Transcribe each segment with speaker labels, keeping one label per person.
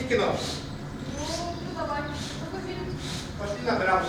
Speaker 1: посмотреть кино?
Speaker 2: Ну, давай. Какой фильм?
Speaker 1: Пошли на драму.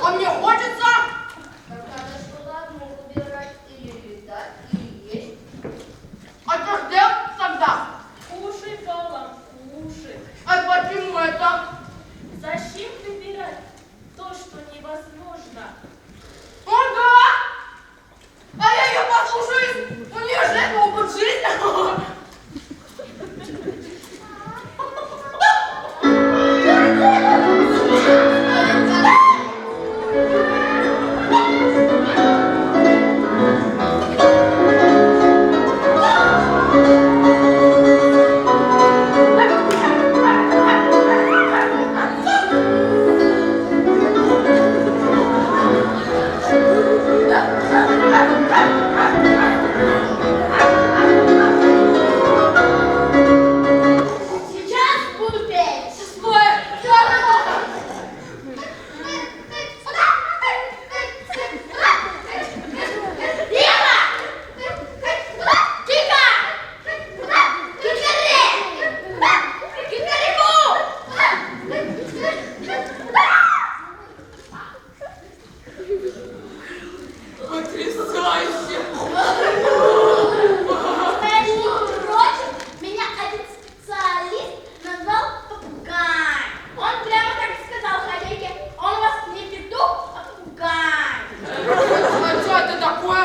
Speaker 1: А мне хочется.
Speaker 2: Так надо что-то одно выбирать. Или летать, или есть.
Speaker 1: А что ж делать тогда?
Speaker 3: Кушай, Павла, кушай.
Speaker 1: А почему это?
Speaker 3: Зачем выбирать то, что невозможно?
Speaker 1: Ага! А я ее послушаюсь. У нее же это опыт жизни.
Speaker 2: Сейчас буду петь.
Speaker 1: Потрясающе!
Speaker 2: Между прочим, меня один специалист назвал попугай. Он прямо так и сказал хозяйке: он у вас не петух, а попугай.
Speaker 1: А что это такое?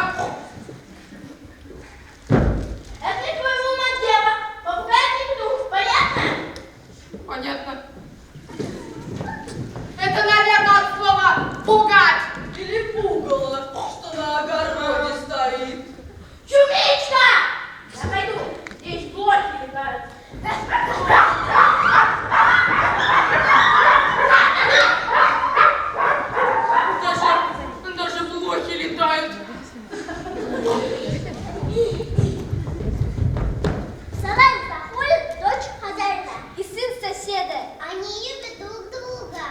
Speaker 2: Это не твоему надева. Попугай не петух, понятно?
Speaker 1: Понятно. Это, наверное, от слова «пугать».
Speaker 4: Или пугало, что на огороде стоит.
Speaker 2: Чумичка! Я пойду, здесь блоки летают.
Speaker 1: Даже блохи летают.
Speaker 5: В сарае заходит дочь хозяина и сын соседа. Они любят друг друга.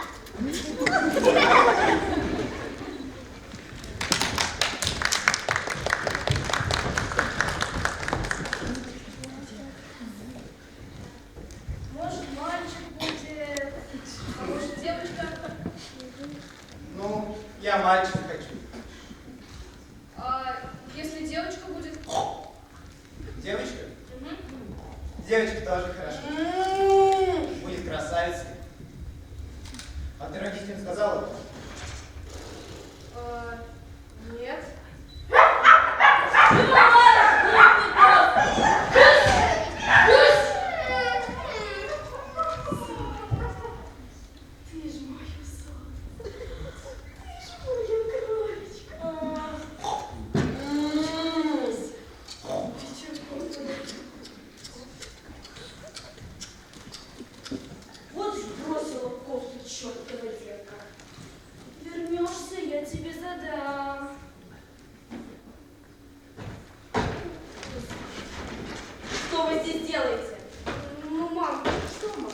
Speaker 2: Может, мальчик будет, а может, девочка.
Speaker 6: Ну, я мальчик хочу.
Speaker 2: А если девочка будет?
Speaker 6: Девочка? Девочка тоже хорошо. Будет красавицей. А ты родителям сказала?
Speaker 2: Нет. Ты ж моя солнце. Ты ж моя кроличка.
Speaker 3: Вот ж бросила кофту чертова детка. Вернешься, я тебе задам. Что вы здесь делаете?
Speaker 2: Ну, мам, что, мама?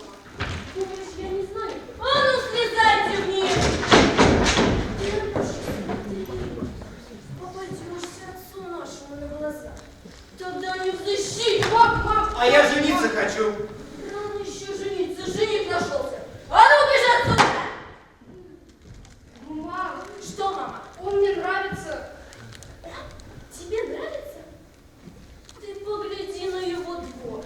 Speaker 3: Думаешь, я не знаю? А ну, слезайте вниз! Дедушка, смотри, попадешься отцу нашему на глаза. Тогда не взыщи! Мам!
Speaker 6: А я жениться хочу.
Speaker 3: Рано еще жениться, жених нашелся. А ну, бежи отсюда!
Speaker 2: Мам,
Speaker 3: Что, мама?
Speaker 2: он мне нравится.
Speaker 3: Тебе нравится? Ты погляди на его двор,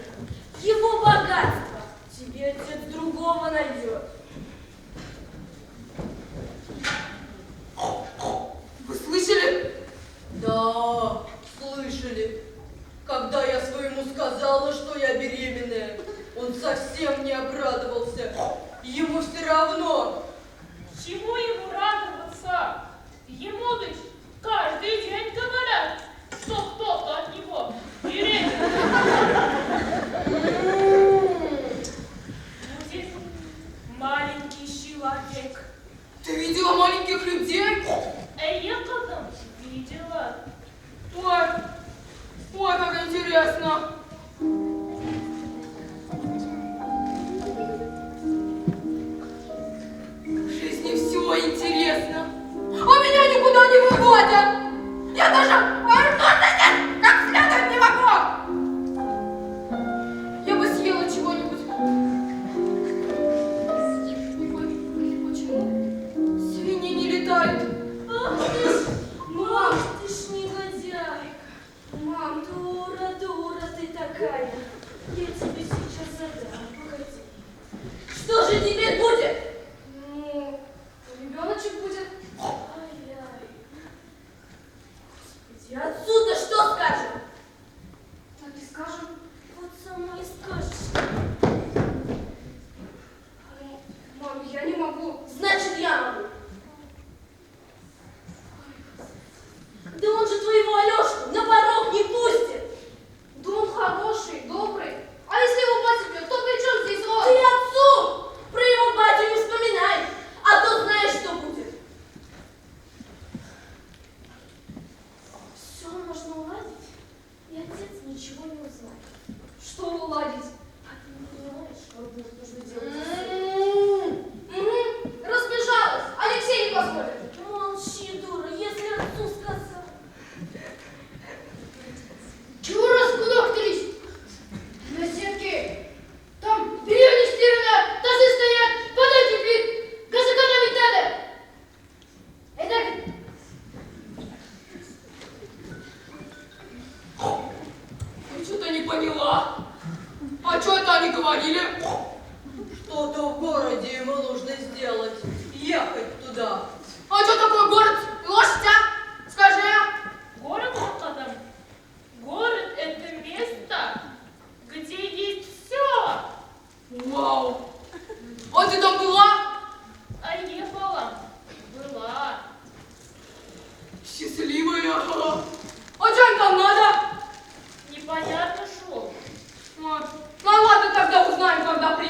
Speaker 3: его богатство. Тебе отец другого найдет.
Speaker 4: Вы слышали? Да, слышали. Когда я своему сказала, что я беременная, он совсем не обрадовался. Ему все равно.
Speaker 3: Чему ему радоваться? Ему ведь каждый день говорят, что кто-то от него беременен. Будет маленький человек.
Speaker 1: Ты видела маленьких людей?
Speaker 3: Я когда видела.
Speaker 1: Ой, ой, как интересно. В жизни все интересно. А меня никуда не выводят. Я даже вернуться здесь как следует не могу. Я бы съела чего-нибудь. Ой, почему свиньи не летают? говорит?
Speaker 2: Молчи, дура, если отцу сказал.
Speaker 1: Чего раскудохтались? На сетке. Там белье не стирано, тазы стоят, вода кипит, газ экономить надо. Это... Я что-то не поняла. А что это они говорили?
Speaker 4: Что-то в городе ему нужно сделать. Ехать туда.
Speaker 1: А что такое город? Лошадь, а? Скажи.
Speaker 3: Город, Макадам? Город – это место, где есть все.
Speaker 1: Вау. А ты там была?
Speaker 3: А ехала. Была.
Speaker 1: Счастливая. А что им там надо?
Speaker 3: Непонятно шел.
Speaker 1: Вот. Ну ладно, тогда узнаем, когда приедем.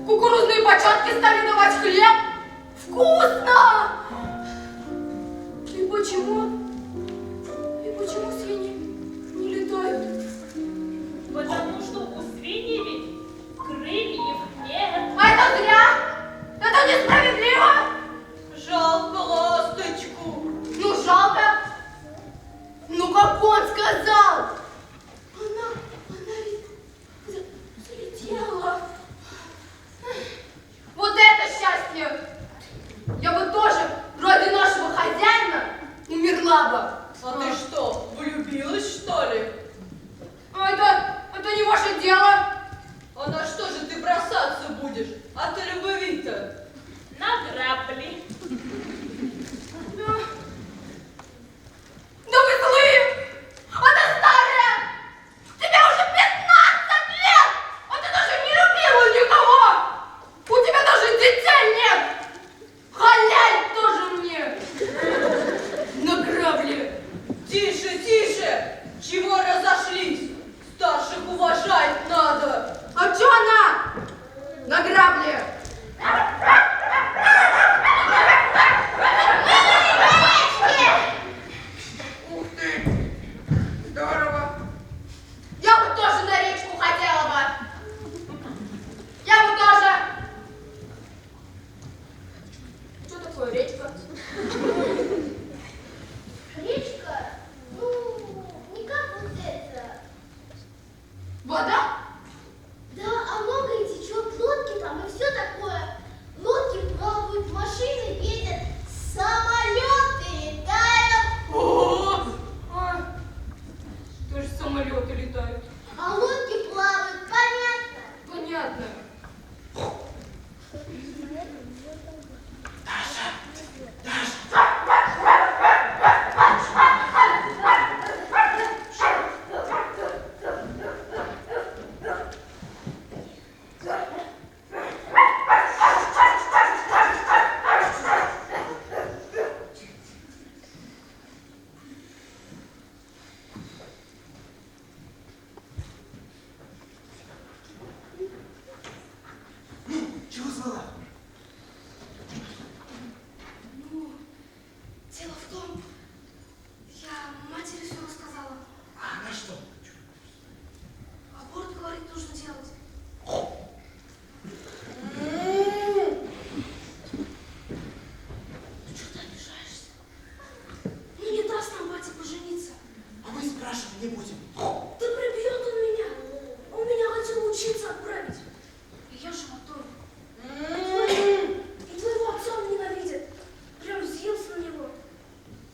Speaker 1: Кукурузные початки стали давать хлеб. Вкусно! И почему свиньи не летают?
Speaker 3: Потому что у свиньи ведь крыльев нет.
Speaker 1: А это зря! Это несправедливо!
Speaker 4: Жалко ласточку.
Speaker 1: Ну, жалко. Ну, как он сказал. Она ведь залетела. Вот это счастье! Я бы тоже ради нашего хозяина умерла бы.
Speaker 4: А ты что, влюбилась, что ли?
Speaker 1: А это не ваше дело.
Speaker 4: А на что же ты бросаться будешь? От любви-то?
Speaker 3: На грабли.
Speaker 1: Да вы злые! А ты старая! Тебе уже 15 лет! А ты даже не любила никого! У тебя даже детей нет! Халяль тоже мне! На грабли!
Speaker 4: Тише, тише! Чего разошлись? Старших уважать надо!
Speaker 1: А чё она? На грабли! Ух ты! Здорово! Я бы тоже на речку хотела бы! Я бы тоже! Что такое речка?
Speaker 5: Речка, ну, не как вот это.
Speaker 1: Вода?
Speaker 5: Да, а много и течет, лодки там и все такое. Лодки плавают, машины едят, самолеты летают,
Speaker 1: О! Тоже самолеты летают.
Speaker 5: а лодки плавают, понятно?
Speaker 1: Понятно.
Speaker 6: Чего звала?
Speaker 1: Ну, дело в том, я матери все рассказала.
Speaker 6: А она что?
Speaker 1: Аборт, говорит, нужно делать. Ну что ты обижаешься? Ну не даст нам батя пожениться.
Speaker 6: А мы спрашивать не будем.
Speaker 1: Да прибьет он меня. Он меня хотел учиться отправить. И я же готова. И твоего отца он ненавидит. Прям взъелся на него.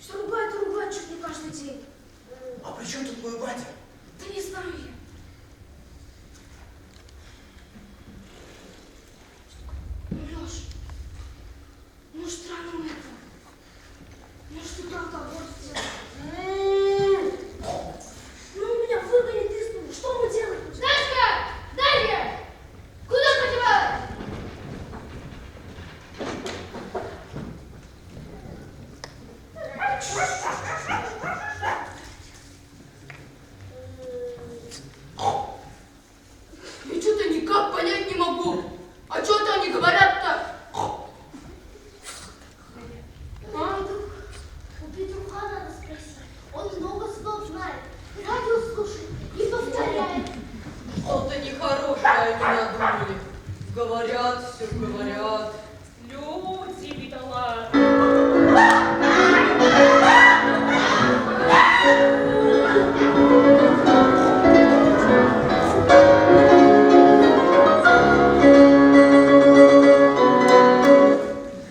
Speaker 1: Что ругает и ругает чуть не каждый день.
Speaker 6: А при чем тут мой батя?
Speaker 1: Да не знаю я. Ну, Леш, ну странно это. Может, ты правда аборт сделать? Ну, меня выгонят из дому. Что мы делаем? Дашка! Дарья! Куда подевалась? Я что-то никак понять не могу. А что-то они говорят-то? А?
Speaker 5: У Петруха надо спросить, он много слов знает, радио слушает и повторяет.
Speaker 4: Что-то нехорошее они надумали. Говорят, все говорят.
Speaker 3: Люди бедолаги.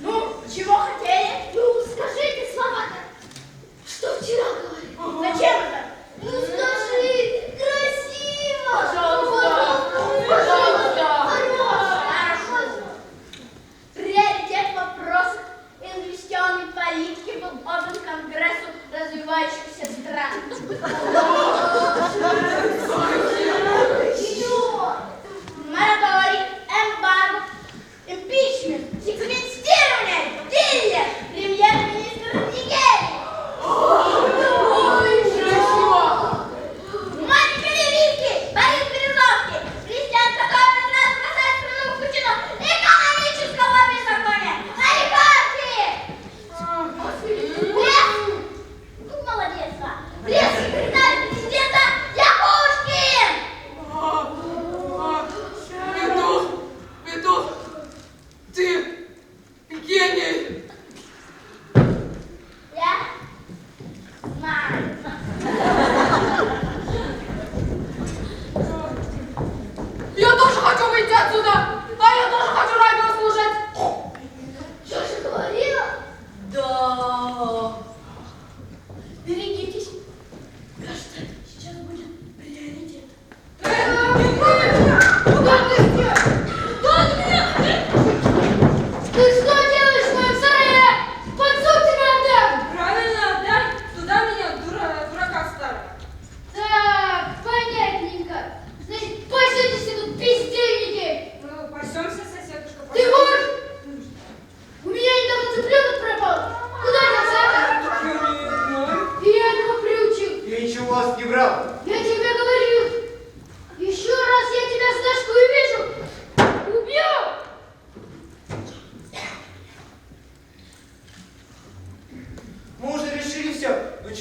Speaker 1: Ну, чего хотели?
Speaker 5: Ну, скажите слова-то, что вчера говорили.
Speaker 1: Зачем это?
Speaker 5: Ну, скажите, красиво.
Speaker 1: Пожалуйста, пожалуйста.
Speaker 5: Хорошо.
Speaker 2: Приоритет вопросов инвестиционной политики был отдан Конгрессу развивающихся стран.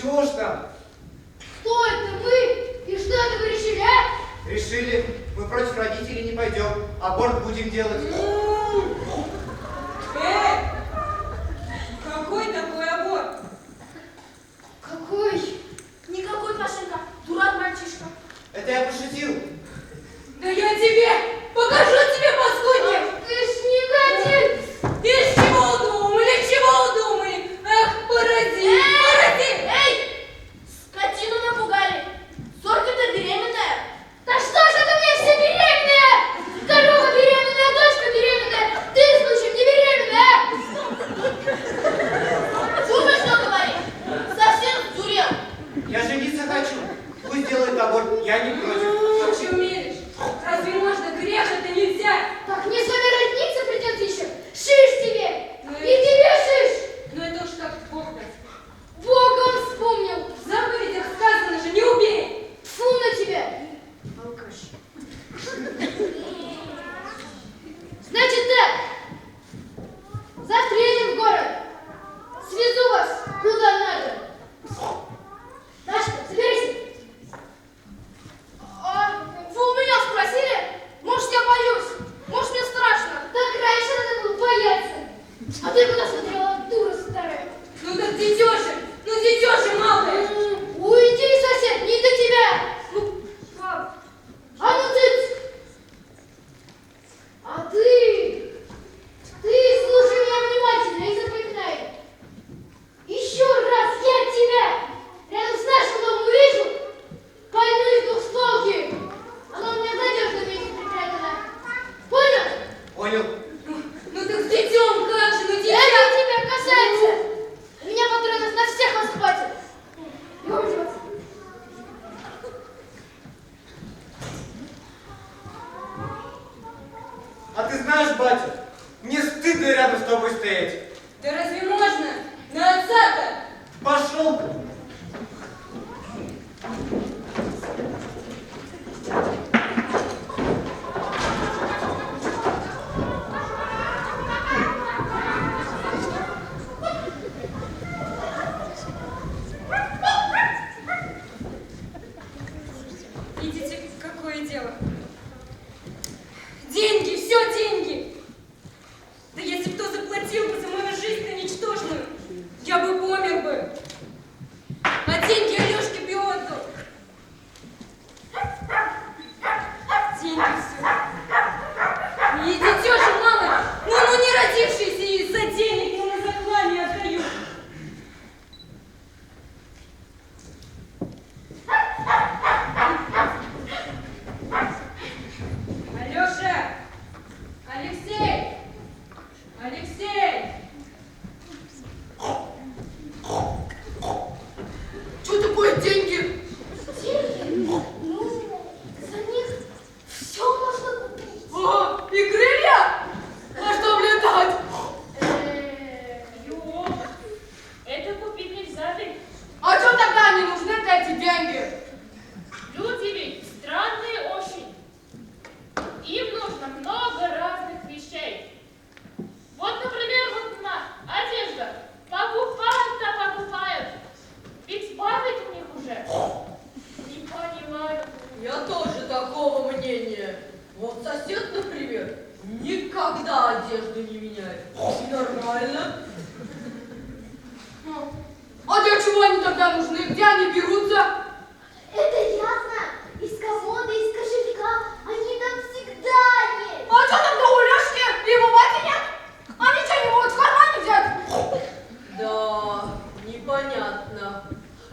Speaker 6: Чего ж там?
Speaker 5: Кто это вы? И что это вы решили, а?
Speaker 6: Решили, мы против родителей не пойдем, аборт будем делать.
Speaker 4: Какой такой аборт?
Speaker 5: Какой?
Speaker 2: Никакой, Пашенька, дурак мальчишка.
Speaker 6: Это я пошутил.
Speaker 4: Да я тебе покажу тебе, паскудник!
Speaker 5: Ты ж негодяй!
Speaker 4: Из чего удумали? Ах, паразит, паразит!
Speaker 2: Эй! Скотину напугали. Зорька-то беременная.
Speaker 5: Да что ж это мне все беременные? Корова беременная, дочка беременная. Ты, случаем, не беременная?
Speaker 2: Слушай, что говорит. Совсем сдурел.
Speaker 6: Я жениться хочу. Пусть делает аборт, я не против.
Speaker 4: Что ж умеешь? Разве можно? Грех это нельзя!
Speaker 5: Так мне с вами родниться придется еще. Шиш тебе! И тебе шиш!
Speaker 4: Ну это уж как Бог даст.
Speaker 5: Богом вспомнил.
Speaker 4: В заповедях сказано же, не убей!
Speaker 5: Фу на тебя! Алкаш. Значит так. Завтра едем в город. Свезу вас куда надо. Дашка, соберись.
Speaker 1: Вы у меня спросили? Может, я боюсь? Может, мне страшно?
Speaker 5: Так раньше надо было бояться. А ты куда смотрела, дура старая?
Speaker 4: Ну так детеша малая!
Speaker 5: Уйди, сосед, не до тебя. Ну, а ну цыц. А ты слушай меня внимательно и запоминай. Еще раз я тебя рядом с нашим домом увижу, пойду из двухстволки. Оно у меня в надежном месте припрятано. Понял?
Speaker 6: Понял?
Speaker 4: Ну так с детем как же, ну
Speaker 5: Это
Speaker 4: дитя!
Speaker 5: тебя касается. У меня патронов на всех вас хватит. Бегом одеваться.
Speaker 6: А ты знаешь, батя, мне стыдно рядом с тобой стоять.
Speaker 4: Да разве можно? На отца-то!
Speaker 6: Пошел.
Speaker 4: Видите, какое дело? Деньги, все деньги! Да если кто заплатил бы за мою жизнь ничтожную, я бы помер бы. А деньги Алешке бы отдал. Деньги все. И детеша мало, ну не родившийся из-за денег, ну на заклане отдаю. Алеша! Алексей! Алексей!
Speaker 1: Что такое деньги?
Speaker 5: Деньги? Ну, за них все можно купить.
Speaker 1: О, и крылья? А что летать?
Speaker 3: Ё, это купить нельзя ведь.
Speaker 1: А что тогда не нужны-то эти деньги?
Speaker 3: Люди ведь странные очень. Им нужно много разных вещей. Вот, например, вот на одежда. Покупают. Ведь хватит у них уже. Не понимаю.
Speaker 4: Я тоже такого мнения. Вот сосед, например, никогда одежду не меняет. Нормально.
Speaker 1: А для чего они тогда нужны? Где они берутся?
Speaker 5: Это ясно. Из комода, из кошелька. Они там всегда есть.
Speaker 1: А что тогда у Лешки и его бати нет? Они что, не могут в кармане взять?
Speaker 4: Да, непонятно.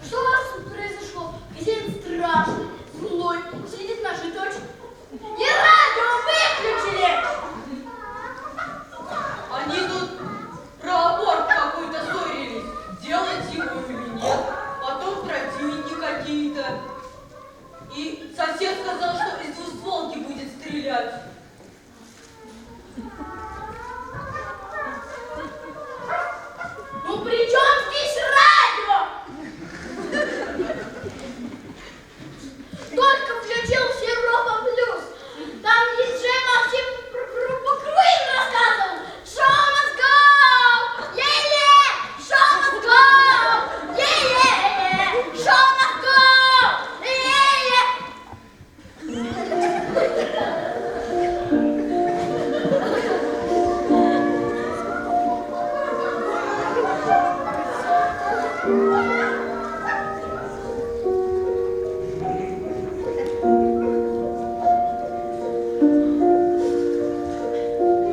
Speaker 5: Что у вас тут произошло? Хозяин страшный, злой, сидит наша дочь. И радио выключили!
Speaker 4: Они тут про аборт какой-то ссорились. Делать его или нет. Потом про деньги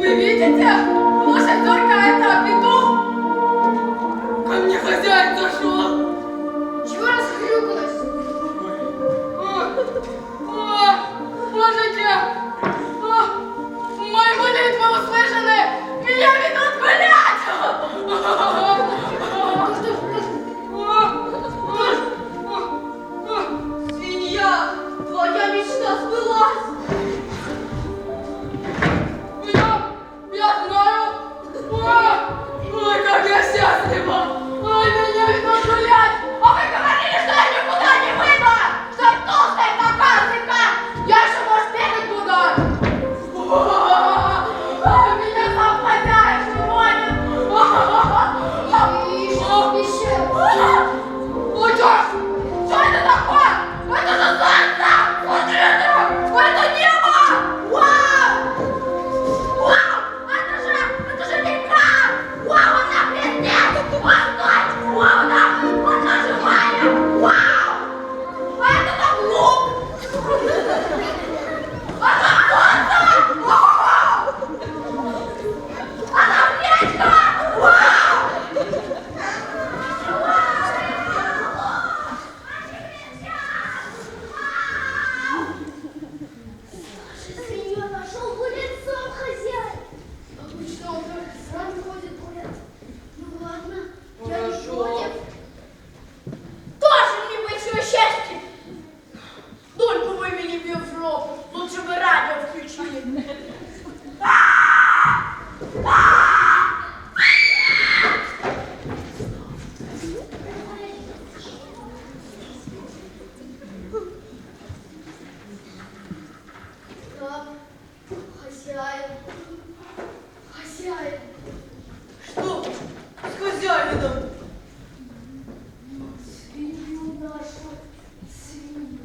Speaker 1: Вы видите? Лошадерка это петух. Ко мне хозяин зашел.
Speaker 5: Чего расхрюкалась?
Speaker 1: Можете? Мои молитвы услышаны. Меня ведут гулять.
Speaker 4: Свинья, твоя мечта сбылась.
Speaker 1: Я знаю. Ой, как я счастлива. Ой, меня ведут гулять. А вы говорили, что я никуда не выйду. Что я толстая какашка. Я еще, может, бегать буду. Меня сам хозяин выводит.
Speaker 5: И что еще?
Speaker 1: Ой, что это такое? Это же солнце! Смотрите! Это небо! Вау! Вау! Это же река! Вау, она блестит! Вау, она живая! Вау! А это там лук! А там солнце! Вау! А там речка! Вау!
Speaker 5: Свинью нашел, гулять сам хозяин. Обычно он только сам ходит гулять. Ну ладно, я не против.
Speaker 2: Тоже мне большое счастье. Только вы меня бьете в жопу. Лучше бы радио включили.
Speaker 5: Так, хозяин. Хозяин.
Speaker 4: Что с хозяином?
Speaker 5: Свинью нашел. Свинью.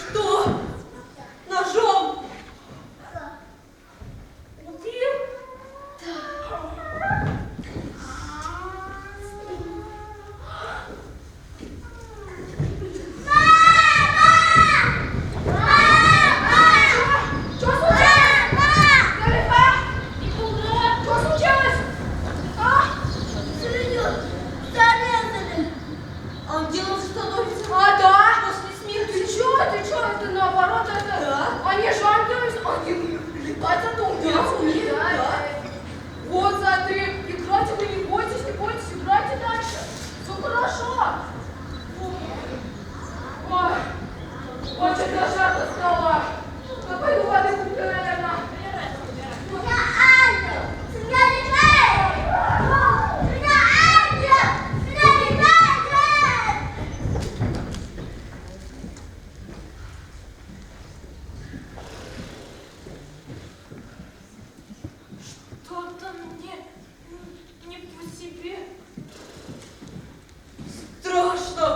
Speaker 4: Что? Ножом? Убил?
Speaker 1: Что случилось? Залиха? Что случилось?
Speaker 2: Свинью зарезали.
Speaker 4: А он делал, что становится
Speaker 1: А, да?
Speaker 4: после смерти.
Speaker 1: Ты чё? Это наоборот, это...
Speaker 4: Да.
Speaker 1: Они же ангелы, они летать это умеют.
Speaker 4: Да.
Speaker 1: Вот, смотри, играйте вы, не бойтесь, играйте дальше. Все хорошо. Ой, очень даже жарко стало. Я пойду воды куплю, наверное.
Speaker 2: Я ангел. Свинья летает. Свинья ангел. Свинья летает.
Speaker 3: Что-то мне не по себе.
Speaker 4: Страшно.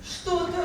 Speaker 4: Что-то.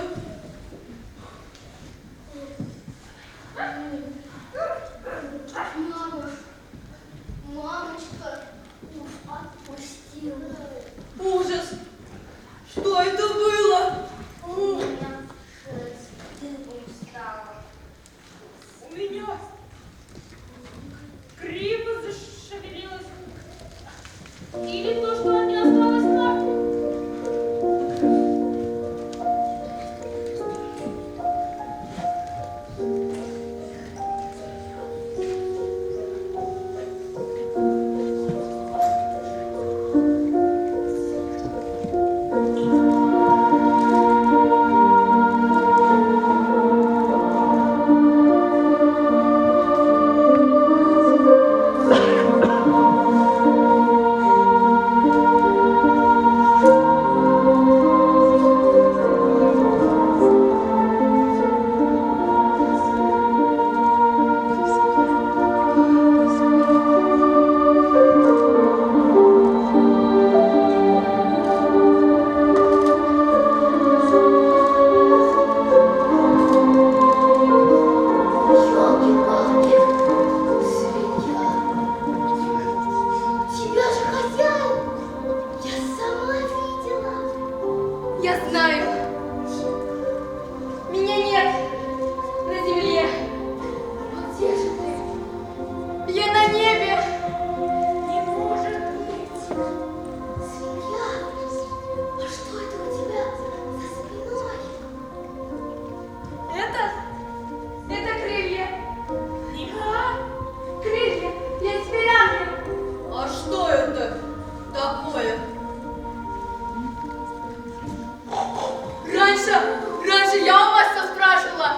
Speaker 1: Раньше я у вас все спрашивала,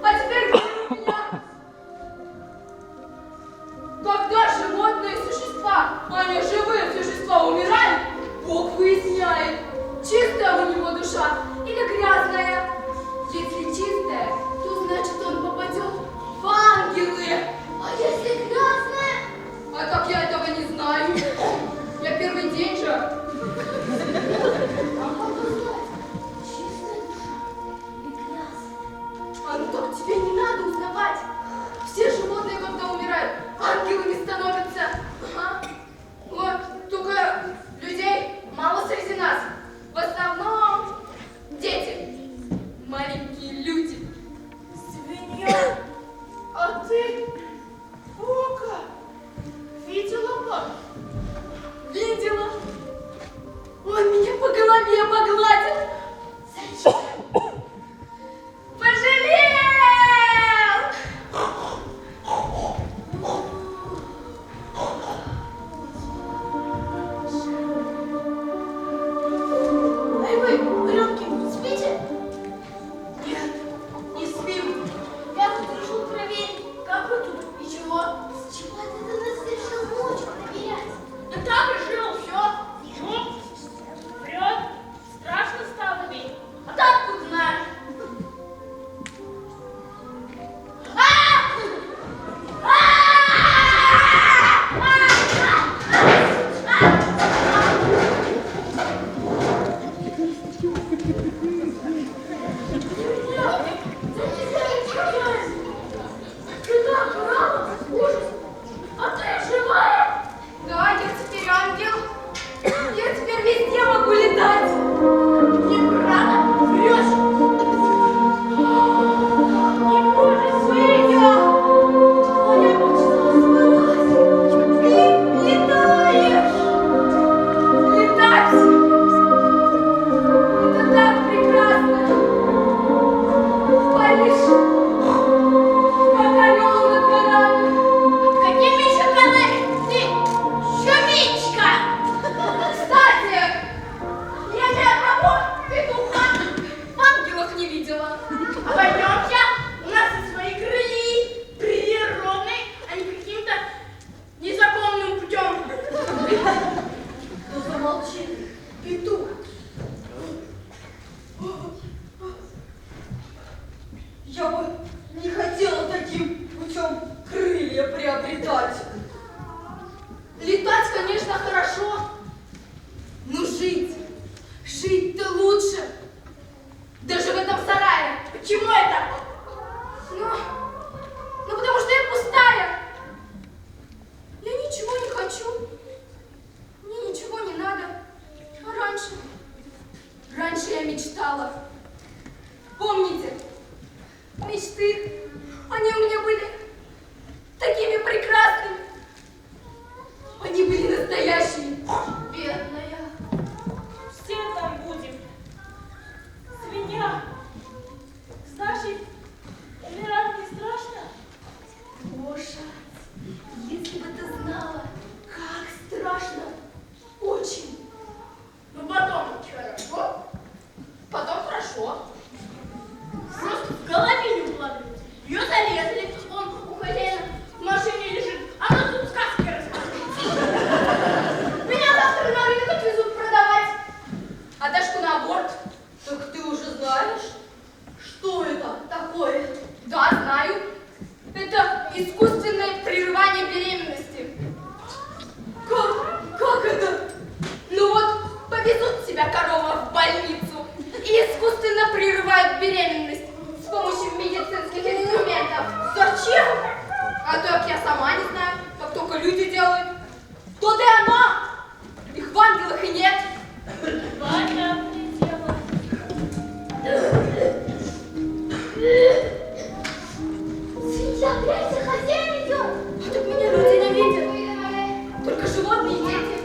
Speaker 1: а теперь вы у меня. Когда животные существа, а не живые существа, умирают, Бог выясняет, чистая у него душа или грязная. Если чистая, то значит он попадет в ангелы.
Speaker 5: А если грязная?
Speaker 1: А как я этого не знаю? Я первый день же.
Speaker 5: А как узнать, чистая душа или грязная?
Speaker 1: А ну так тебе не надо узнавать. Все животные, когда умирают, ангелами становятся. Ага. Вот, только людей мало среди нас. В основном дети. Маленькие люди.
Speaker 3: Свинья, а ты, Ока, видела бы?
Speaker 1: Видела? Он меня по голове погладил. Зачем? Пожалел!
Speaker 2: Эй вы, Рюмки, спите?
Speaker 1: Нет, не спим.
Speaker 2: Я тут решил проверить, как вы тут и чего. С чего ты нас решил ночью проверять?
Speaker 3: Да так и жил, все. Ну, врет, страшно стало ведь.
Speaker 2: А ты откуда знаешь?
Speaker 1: А ты живая? Да, я теперь ангел. Я теперь везде могу летать.
Speaker 2: Неправда, врешь.
Speaker 1: Не может свинья. А я мечтала сбылась. Ты летаешь. Летать. Это так прекрасно. Паришь, как орел над горами.
Speaker 2: Какими еще горами? Ты чумичка!
Speaker 1: Кстати, я ни одного петуха в ангелах не видела.
Speaker 2: А пойдемте, у нас и свои крылья, природные, а не каким-то незаконным путем.
Speaker 1: Ну замолчи, петух. Я бы не хотела таким путем крылья приобретать. Летать, конечно, хорошо, но жить-то лучше. Даже в этом сарае.
Speaker 2: Почему это?
Speaker 1: Ну, потому что я пустая. Я ничего не хочу. Мне ничего не надо. А раньше я мечтала. Помните? Мечты, они у меня были такими прекрасными. Они были настоящие. Бедная.
Speaker 3: Все там будем. Свинья, значит, умирать не страшно?
Speaker 1: Гоша, если бы ты знала, как страшно. Очень.
Speaker 2: Ну потом хорошо.
Speaker 1: Потом хорошо.
Speaker 2: Просто в голове не укладывается. Ее зарезали, он у хозяина в машине лежит. Она тут сказки рассказывает.
Speaker 1: Меня завтра на рынок отвезут продавать. А Дашку на аборт. Так ты уже знаешь, что это такое? Да, знаю. Это искусственное прерывание беременности. Как это? Ну вот, повезут тебя корова в больницу и искусственно прерывают беременность с помощью медицинских инструментов. Зачем? А так я сама не знаю, как только люди делают. Тут и она. Их в ангелах и нет.
Speaker 3: Понятное дело.
Speaker 5: Свинья, гляньте, хозяин идет.
Speaker 1: А так меня люди не видят. Только животные и дети.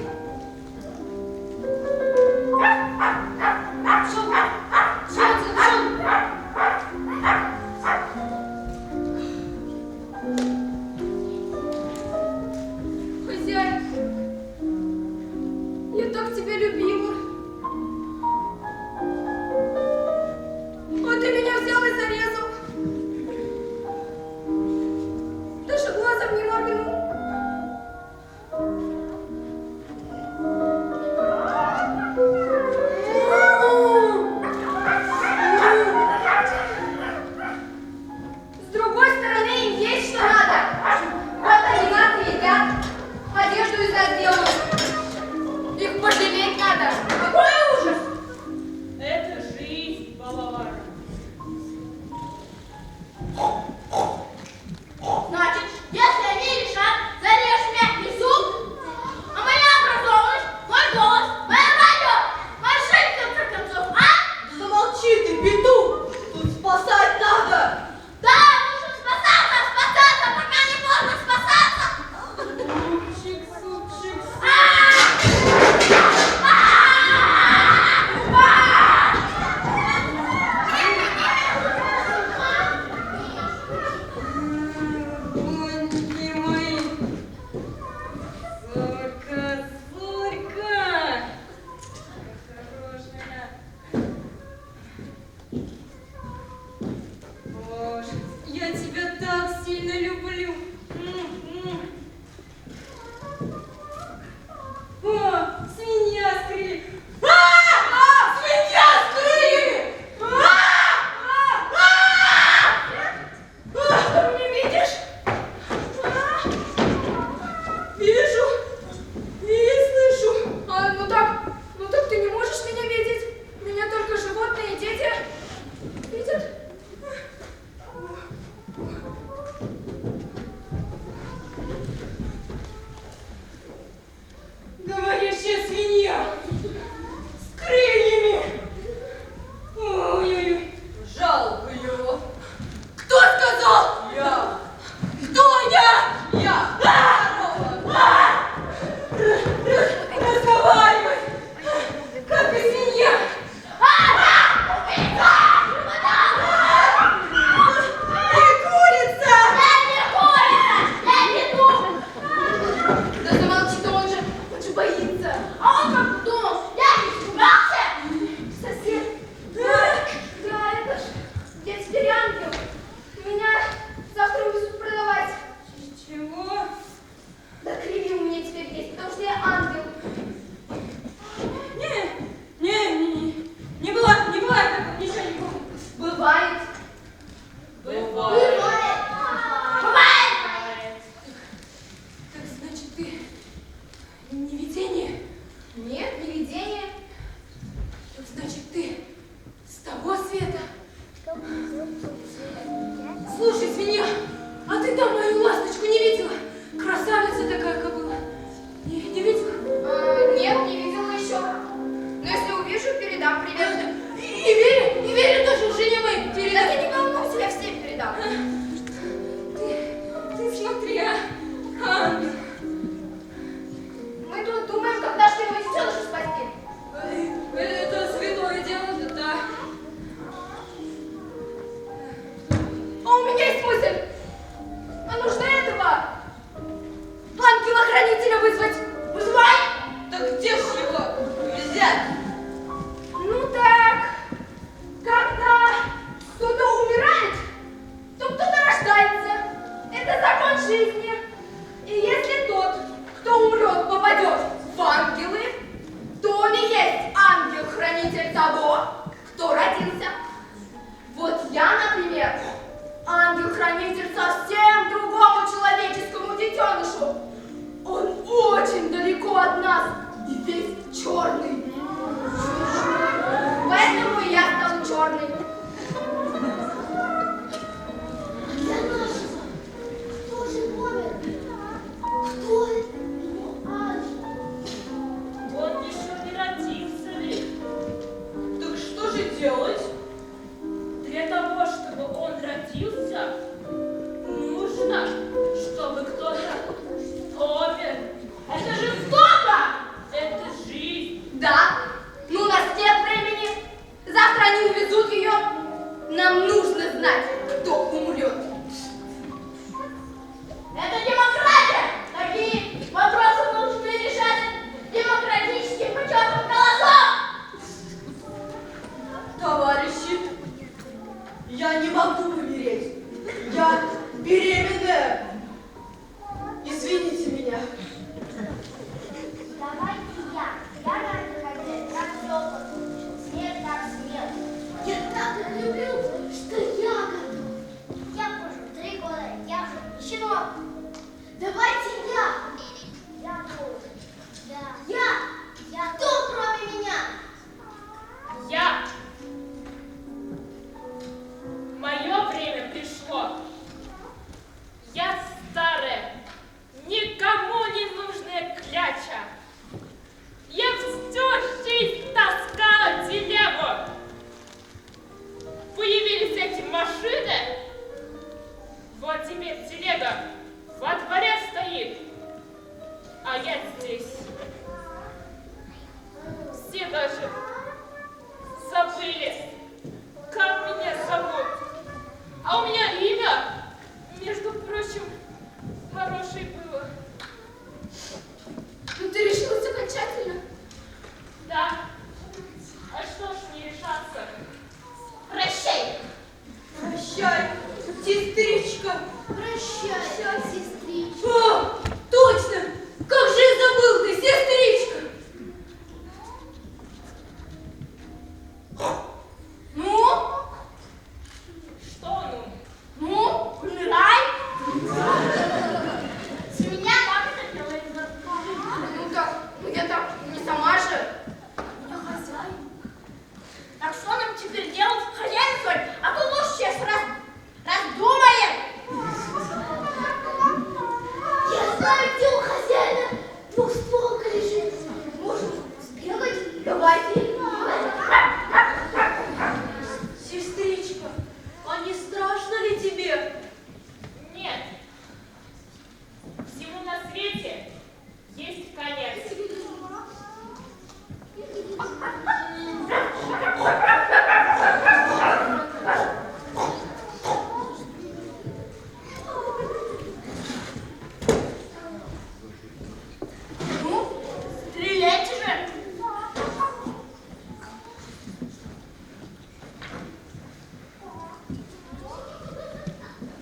Speaker 1: знать, кто умрет.
Speaker 2: Это демократия! Такие вопросы нужно решать демократическим путем голосов!
Speaker 1: Товарищи, я не могу умереть. Я беременная. Извините меня.
Speaker 2: Давайте я. Я рада, как все закончилось. Смерть так смерть.
Speaker 5: Я так люблю, что я готов.
Speaker 2: Я прожил 3 года, я уже щенок.
Speaker 5: Давайте я.
Speaker 2: Я тоже. Да.
Speaker 5: Я. Кто кроме меня?
Speaker 3: Я. Мое время пришло. Я старая, никому не нужная кляча. Я всю жизнь таскала телегу. Появились эти машины. Вот теперь телега во дворе стоит, а я здесь. Все даже забыли, как меня зовут. А у меня имя, между прочим, хорошее было.
Speaker 1: Ну ты решилась окончательно?
Speaker 3: Да. А что ж не решаться?
Speaker 2: Прощай.
Speaker 1: Прощай, сестричка.
Speaker 5: Прощай, сестричка.
Speaker 1: О, точно! Как же я забыл ты, сестричка! Ну?
Speaker 3: Что ну?
Speaker 2: Ну, умирай. С меня как это делается?
Speaker 1: Ну так, ну я так не сама же.
Speaker 2: Я хозяин. Так что нам теперь делать, хозяин свой? А то лучше сейчас раздумаем.
Speaker 5: Я знаю, где у хозяина двухстволка лежит. Можем сбегать?
Speaker 1: Давайте.
Speaker 4: Сестричка, а не страшно ли тебе?
Speaker 3: Нет. Всему на свете есть конец.
Speaker 2: Ну, стреляйте же.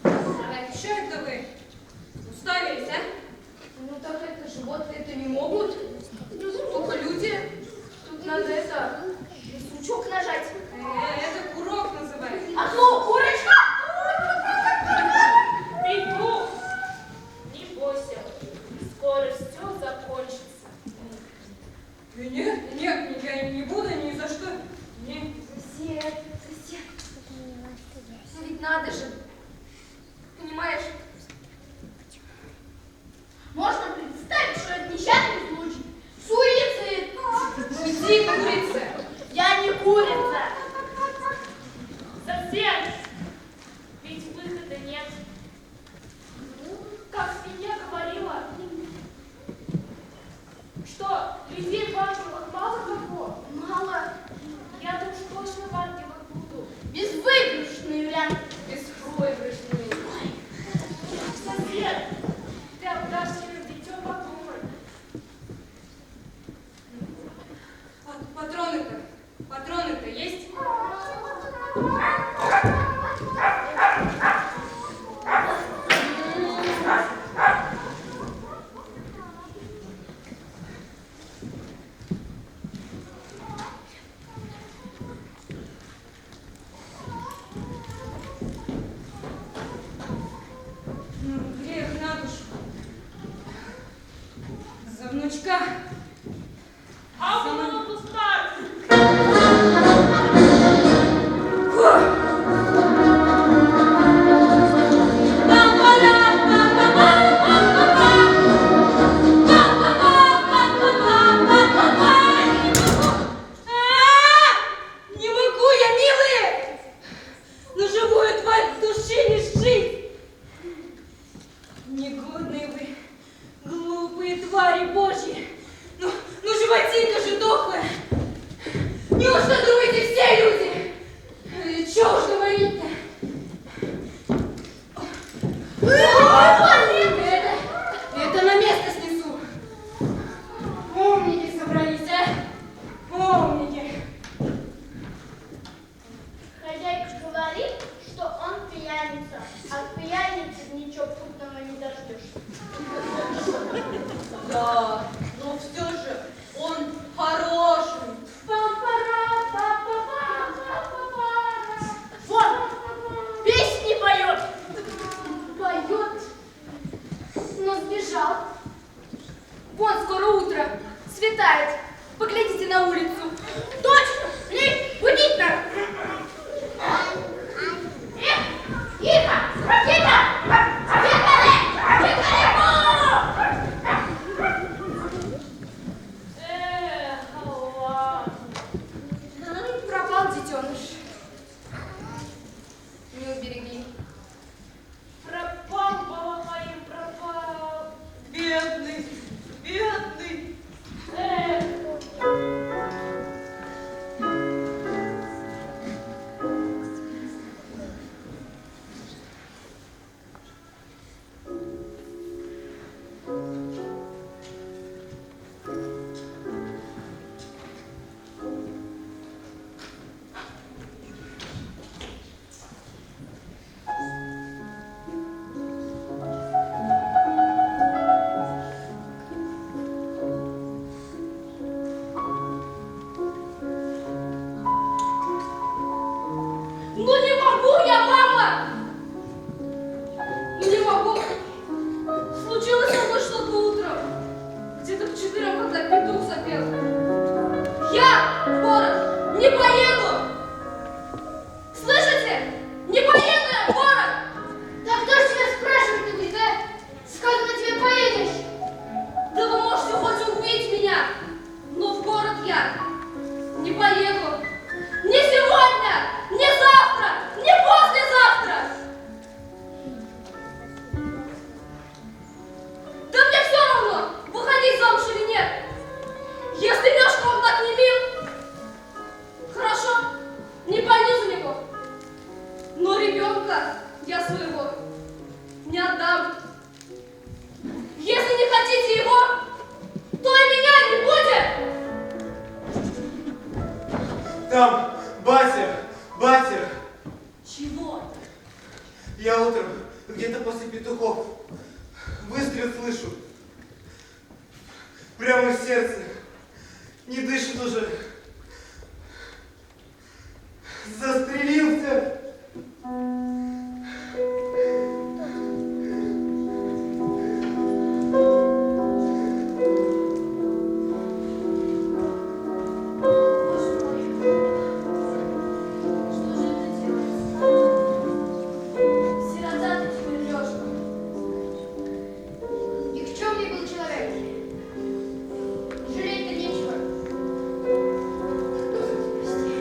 Speaker 4: А что это вы? Уставились, а?
Speaker 1: Ну так это животные это не могут. Только люди. Тут надо это, сучок нажать.
Speaker 4: Это курок называется.
Speaker 2: А то курочка.
Speaker 3: Приду. Не бойся. Скоро все закончится.
Speaker 4: Нет, я не буду ни за что. Не.
Speaker 1: Сосед. Ну ведь надо же. Понимаешь?
Speaker 2: Можно представить, что это несчастный случай. Суицид.
Speaker 4: Иди, курица.
Speaker 2: Я не курица.
Speaker 3: Совсем. Ведь выхода нет. Как свинья говорила, что людей в ангелах мало кого.
Speaker 2: Мало.
Speaker 3: Я уж точно в ангелах буду.
Speaker 2: Безвыигрышный вариант.
Speaker 1: Беспроигрышный.
Speaker 4: посмел. Я в город не поеду! Слышите? Не поеду я в город!
Speaker 5: Да кто ж тебя спрашивать-то будет, а? Сказано тебе поедешь.
Speaker 4: Да вы можете хоть убить меня, но в город я не поеду. Ни сегодня, ни завтра, ни послезавтра. Да мне все равно, выходить замуж или нет. Если Лешка вам так не мил, хорошо, не пойду за него. Но ребенка я своего не отдам. Если не хотите его, то и меня не будет.
Speaker 6: Там, батя,
Speaker 4: Чего?
Speaker 6: я утром где-то после петухов выстрел слышу. Прямо в сердце. Не дышит уже. Застрелился.
Speaker 4: Сирота ты теперь, Лешка.
Speaker 5: Никчемный был человек. Жалеть-то нечего. Прости.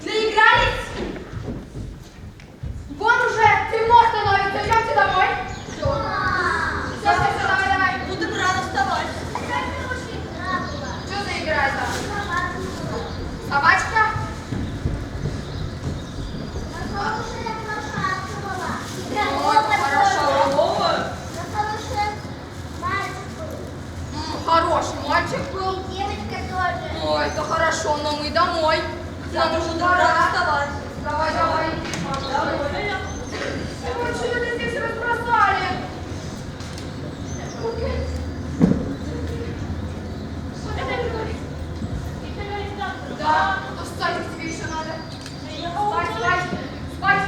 Speaker 1: Наигрались? Вон уже темно становится, идемте домой. Все, давай.
Speaker 4: Будем рано вставать.
Speaker 1: Что за игра это? Собачка? Ой, хорошо. Хороший мальчик был.
Speaker 2: Девочка тоже.
Speaker 1: Ой, это хорошо, но мы домой. Нам уже
Speaker 4: Рано вставать.
Speaker 1: Давай. Ой, что это здесь разбросали? Да, то в садик тебе еще надо. Спать.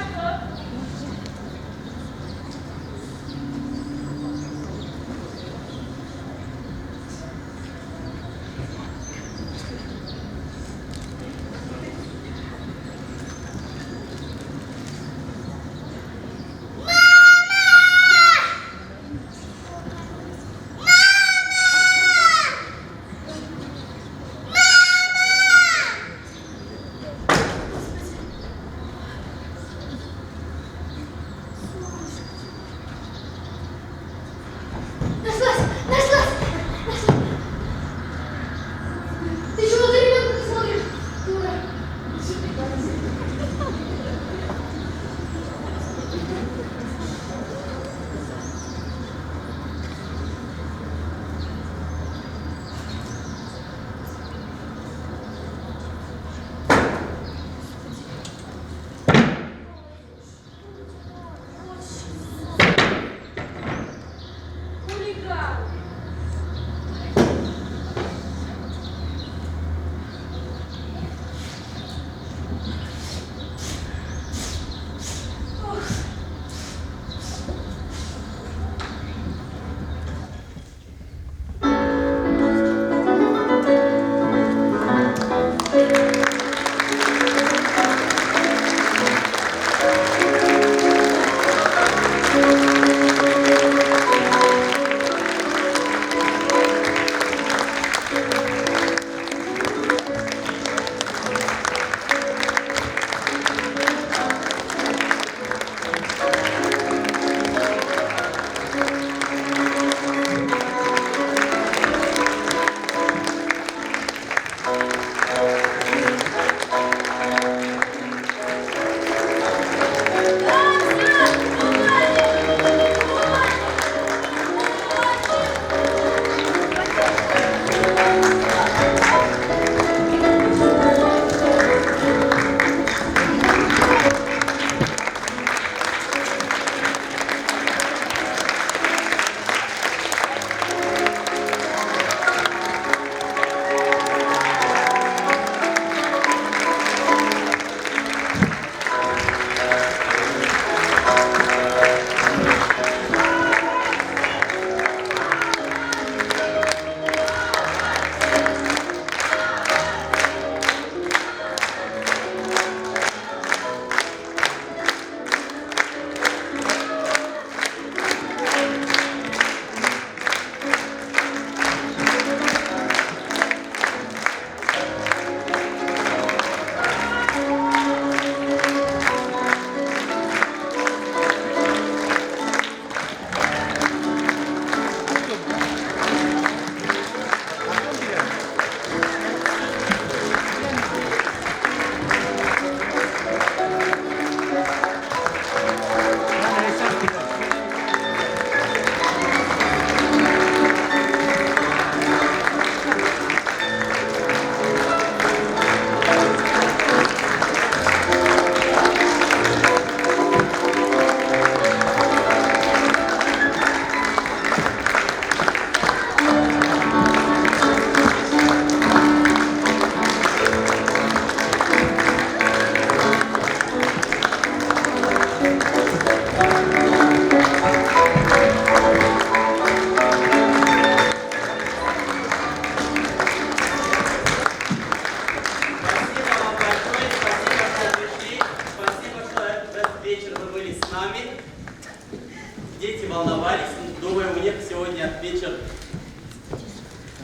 Speaker 7: думаю, у них сегодня вечер.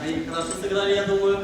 Speaker 7: Они хорошо сыграли, я думаю.